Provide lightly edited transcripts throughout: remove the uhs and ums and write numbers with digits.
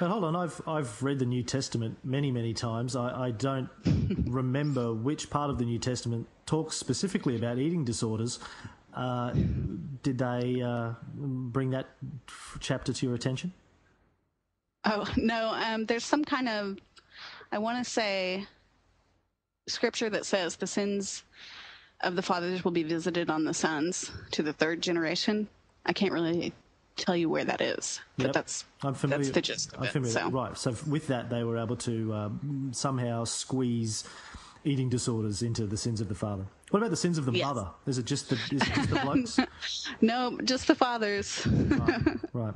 But hold on, I've read the New Testament many times. I don't remember which part of the New Testament talks specifically about eating disorders. Did they bring that chapter to your attention? Oh, no. There's some kind of, I want to say, scripture that says the sins of the fathers will be visited on the sons to the third generation. I can't really tell you where that is, but that's the gist of it. So. Right. So with that, they were able to somehow squeeze eating disorders into the sins of the father. What about the sins of the mother? Is it just the blokes? No, just the fathers. Right.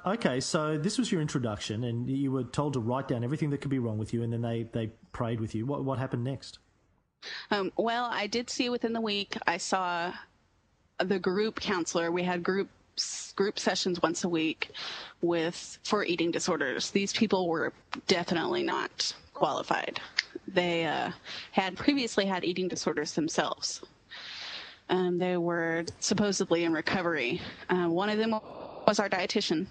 Okay, so this was your introduction, and you were told to write down everything that could be wrong with you, and then they prayed with you. What happened next? Well, I did see within the week, I saw the group counselor. We had group sessions once a week for eating disorders. These people were definitely not qualified. They had previously had eating disorders themselves. They were supposedly in recovery. One of them was our dietitian,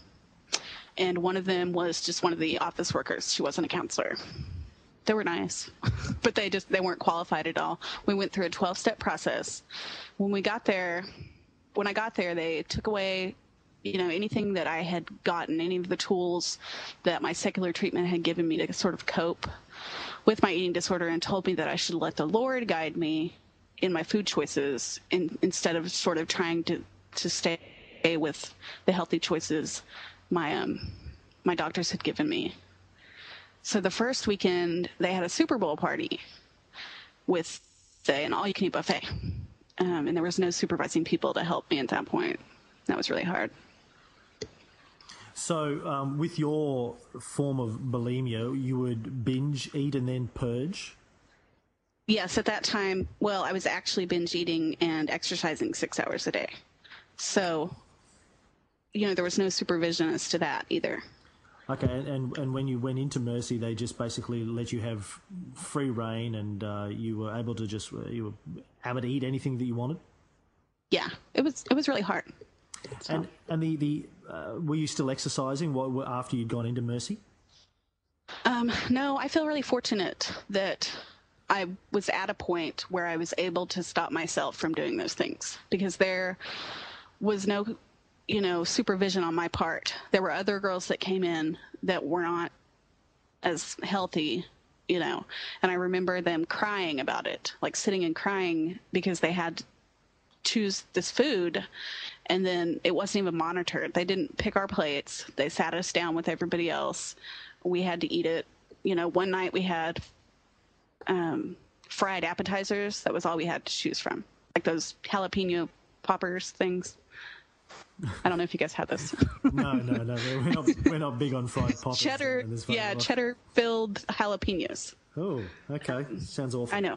and one of them was just one of the office workers. She wasn't a counselor. They were nice, but they weren't qualified at all. We went through a 12-step process. When I got there, they took away, anything that I had gotten, any of the tools that my secular treatment had given me to sort of cope with my eating disorder, and told me that I should let the Lord guide me in my food choices instead of sort of trying to stay with the healthy choices my doctors had given me. So the first weekend, they had a Super Bowl party with an all-you-can-eat buffet. And there was no supervising people to help me at that point. That was really hard. So with your form of bulimia, you would binge eat and then purge? Yes, at that time, well, I was actually binge eating and exercising 6 hours a day. So, there was no supervision as to that either. Okay, and when you went into Mercy, they just basically let you have free reign, and you were able to you were able to eat anything that you wanted? Yeah, it was really hard. So. And the were you still exercising after you'd gone into Mercy? No, I feel really fortunate that I was at a point where I was able to stop myself from doing those things, because there was no supervision on my part. There were other girls that came in that were not as healthy, and I remember them crying about it, like sitting and crying because they had to choose this food, and then it wasn't even monitored. They didn't pick our plates. They sat us down with everybody else. We had to eat it. One night we had fried appetizers. That was all we had to choose from, like those jalapeno poppers things. I don't know if you guys had this. No. We're not big on fried poppers. Cheddar-filled jalapenos. Oh, okay. Sounds awful. I know.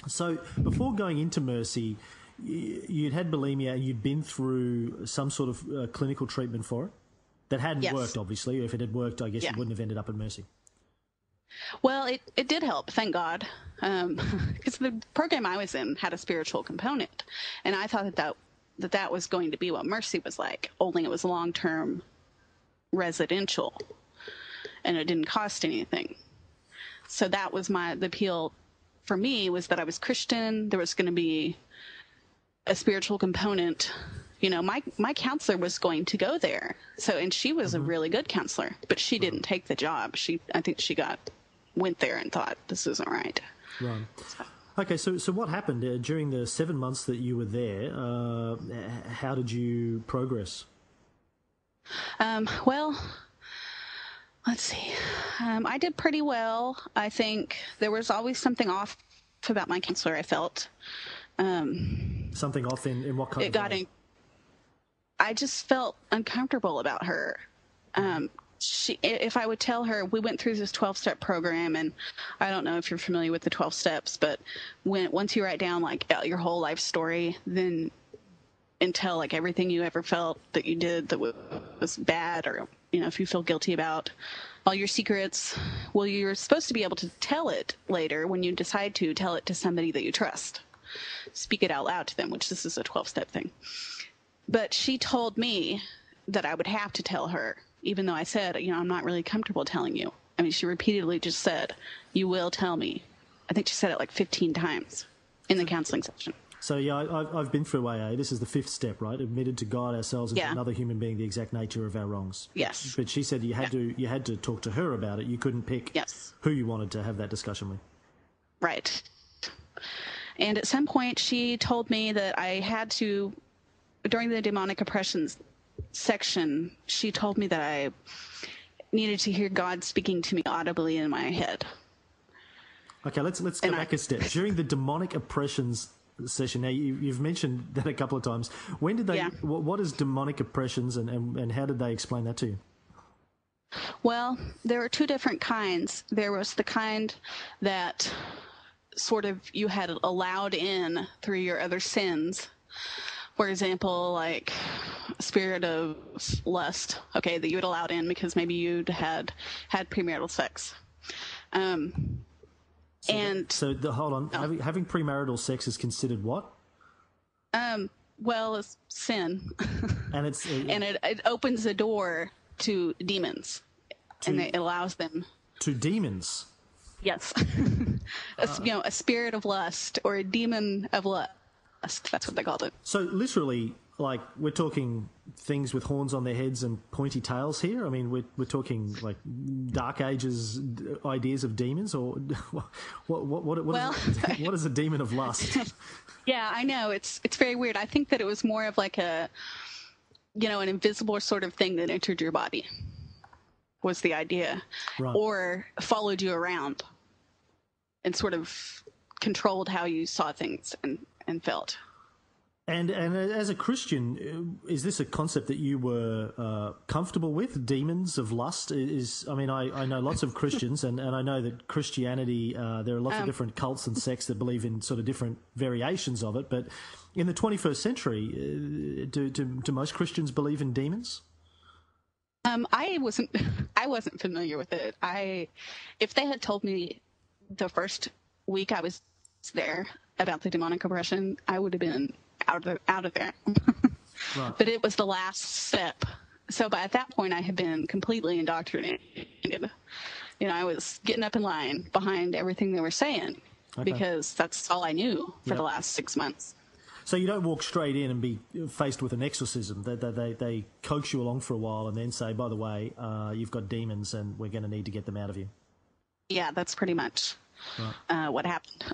So before going into Mercy, you'd had bulimia and you'd been through some sort of clinical treatment for it that hadn't worked, obviously. If it had worked, I guess you wouldn't have ended up at Mercy. Well, it did help, thank God, because the program I was in had a spiritual component, and I thought that was going to be what Mercy was like, only it was long-term residential, and it didn't cost anything. So that was the appeal for me, was that I was Christian. There was going to be a spiritual component. My counselor was going to go there. And she was a really good counselor, but she didn't take the job. I think she went there and thought, this isn't right. Right. Okay, so what happened during the 7 months that you were there? How did you progress? Well, let's see. I did pretty well. I think there was always something off about my counselor, I felt. Something off in what kind of way? I just felt uncomfortable about her. If I would tell her, we went through this 12-step program, and I don't know if you're familiar with the 12 steps, but once you write down like your whole life story, then and tell like everything you ever felt that you did that was bad, or if you feel guilty about all your secrets, well, you're supposed to be able to tell it later when you decide to tell it to somebody that you trust. Speak it out loud to them, which this is a 12-step thing. But she told me that I would have to tell her even though I said, I'm not really comfortable telling you. I mean, she repeatedly just said, you will tell me. I think she said it like 15 times in the counseling session. So, yeah, I've been through AA. This is the 5th step, right? Admitted to guide ourselves into another human being, the exact nature of our wrongs. Yes. But she said you had to talk to her about it. You couldn't pick who you wanted to have that discussion with. Right. And at some point, she told me that I had to, during the demonic oppressions section, she told me that I needed to hear God speaking to me audibly in my head. Okay, let's go back a step. During the demonic oppressions session, now you've mentioned that a couple of times. When did they? Yeah. What is demonic oppressions, and how did they explain that to you? Well, there were 2 different kinds. There was the kind that sort of you had allowed in through your other sins. For example, like a spirit of lust, okay, that you had allowed in because maybe you'd had premarital sex. Hold on. No. Having premarital sex is considered what? Well, it's sin, and it's and it opens the door to demons, and it allows them to demons. Yes, a spirit of lust or a demon of lust. That's what they called it. So literally, like, we're talking things with horns on their heads and pointy tails here. I mean, we're talking like Dark Ages ideas of demons, or what is a demon of lust? Yeah, I know, it's very weird. I think that it was more of like an invisible sort of thing that entered your body, was the idea, right. Or followed you around and sort of controlled how you saw things and felt. And as a Christian, is this a concept that you were comfortable with? Demons of lust I know lots of Christians, and I know that Christianity, there are lots of different cults and sects that believe in sort of different variations of it. But in the 21st century, do most Christians believe in demons? I wasn't familiar with it. If they had told me the first week I was there about the demonic oppression, I would have been out of there. Right. But it was the last step. So at that point, I had been completely indoctrinated. I was getting up in line behind everything they were saying, because that's all I knew for the last 6 months. So you don't walk straight in and be faced with an exorcism. They coax you along for a while and then say, by the way, you've got demons and we're going to need to get them out of you. Yeah, that's pretty much what happened.